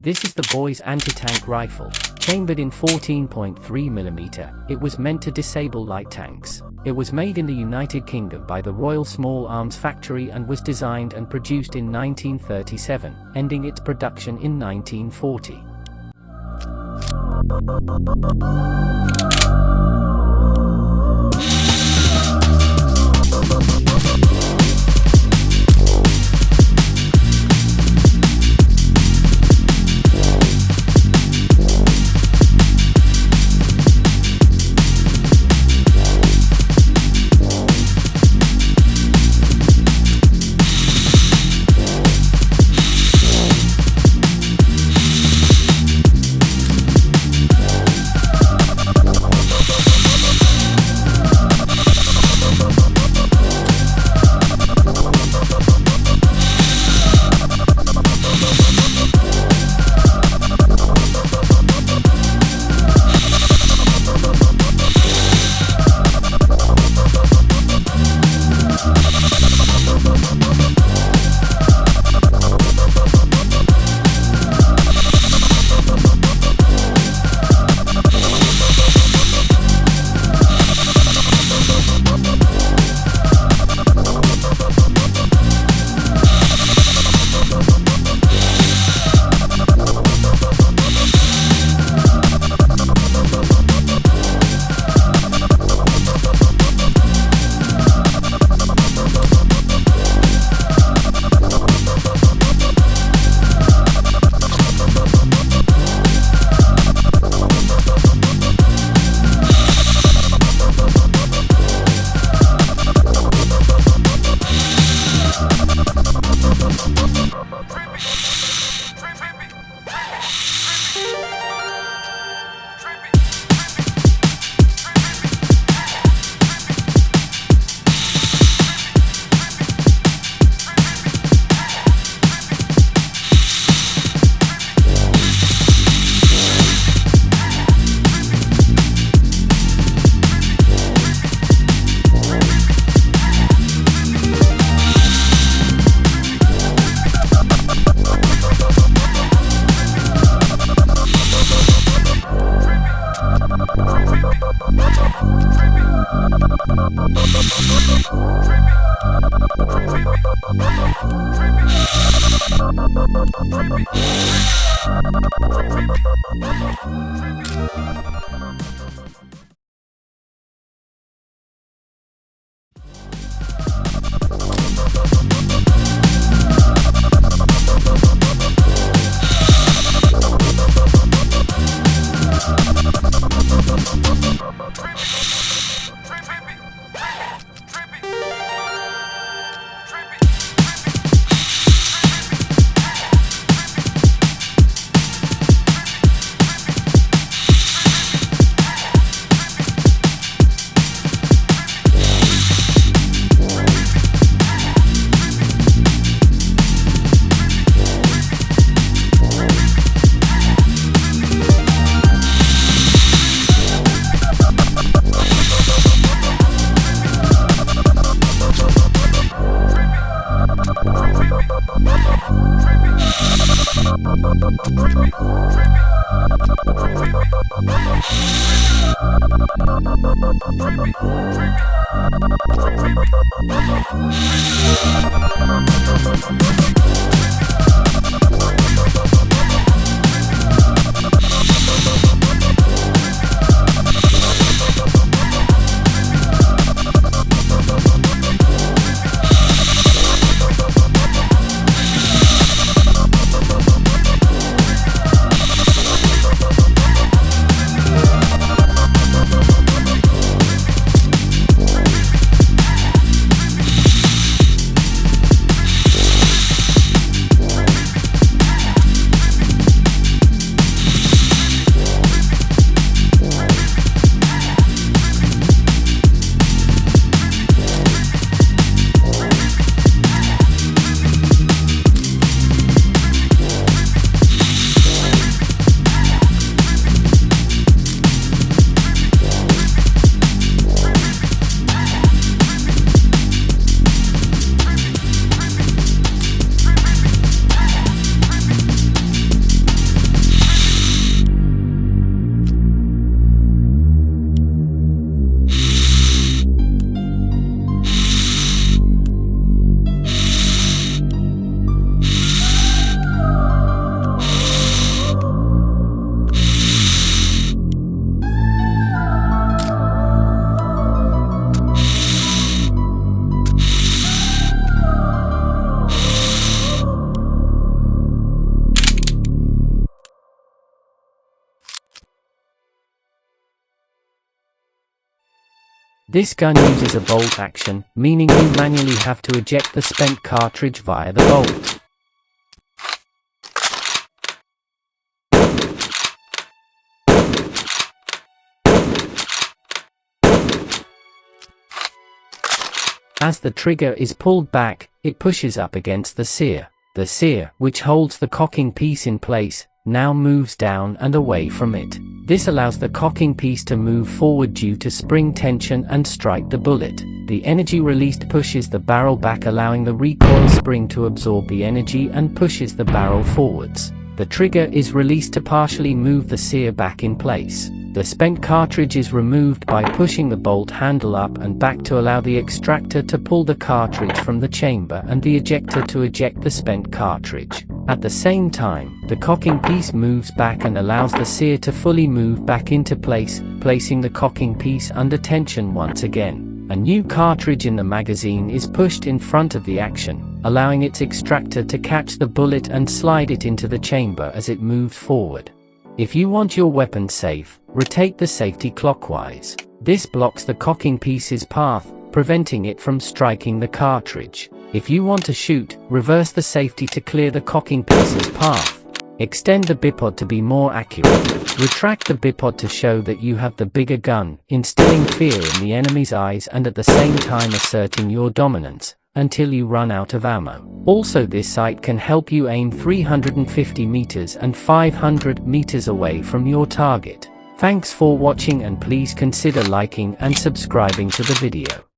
This is the Boys anti-tank rifle, chambered in 14.3mm. It was meant to disable light tanks. It was made in the United Kingdom by the Royal Small Arms Factory and was designed and produced in 1937, ending its production in 1940. This gun uses a bolt action, meaning you manually have to eject the spent cartridge via the bolt. As the trigger is pulled back, it pushes up against the sear. The sear, which holds the cocking piece in place, now moves down and away from it. This allows the cocking piece to move forward due to spring tension and strike the bullet. The energy released pushes the barrel back, allowing the recoil spring to absorb the energy and pushes the barrel forwards. The trigger is released to partially move the sear back in place. The spent cartridge is removed by pushing the bolt handle up and back to allow the extractor to pull the cartridge from the chamber and the ejector to eject the spent cartridge. At the same time, the cocking piece moves back and allows the sear to fully move back into place, placing the cocking piece under tension once again. A new cartridge in the magazine is pushed in front of the action, allowing its extractor to catch the bullet and slide it into the chamber as it moves forward. If you want your weapon safe, rotate the safety clockwise. This blocks the cocking piece's path, preventing it from striking the cartridge. If you want to shoot, reverse the safety to clear the cocking piece's path. Extend the bipod to be more accurate. Retract the bipod to show that you have the bigger gun, instilling fear in the enemy's eyes and at the same time asserting your dominance, until you run out of ammo. Also, this sight can help you aim 350 meters and 500 meters away from your target. Thanks for watching, and please consider liking and subscribing to the video.